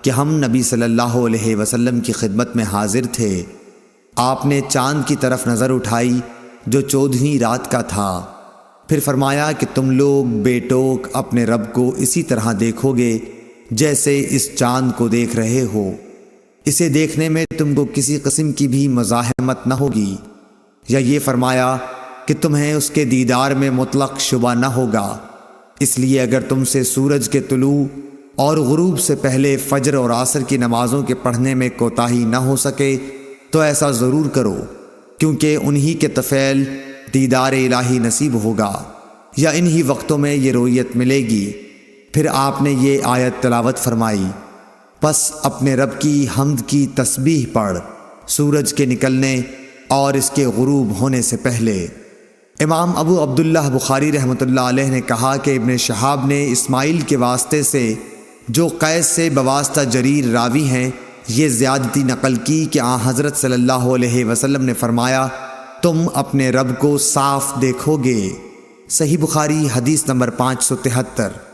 کہ ہم نبی صلی اللہ علیہ وسلم کی خدمت میں حاضر تھے۔ آپ نے چاند کی طرف نظر اٹھائی جو 14ویں رات کا تھا، پھر فرمایا کہ تم لوگ بے ٹوک اپنے رب کو اسی طرح دیکھو گے جیسے اس چاند کو دیکھ رہے ہو۔ اسے دیکھنے میں تم کو کسی قسم کی بھی مزاحمت نہ ہوگی، یا یہ فرمایا کہ تمہیں اس کے دیدار میں مطلق شبہ نہ ہوگا۔ اس لیے اگر تم سے سورج کے طلوع اور غروب سے پہلے فجر اور عصر کی نمازوں کے پڑھنے میں کوتاہی نہ ہو سکے تو ایسا ضرور کرو، کیونکہ انہی کے طفیل دیدار الہی نصیب ہوگا، یا انہی وقتوں میں یہ رویت ملے گی۔ پھر آپ نے یہ آیت تلاوت فرمائی، پس اپنے رب کی حمد کی تسبیح پڑھ سورج کے نکلنے اور اس کے غروب ہونے سے پہلے۔ امام ابو عبداللہ بخاری رحمۃ اللہ علیہ نے کہا کہ ابن شہاب نے اسماعیل کے واسطے سے جو قیس سے بواسطہ جریر راوی ہیں یہ زیادتی نقل کی کہ حضرت صلی اللہ علیہ وسلم نے فرمایا تم اپنے رب کو صاف دیکھو گے۔ صحیح بخاری حدیث نمبر 573۔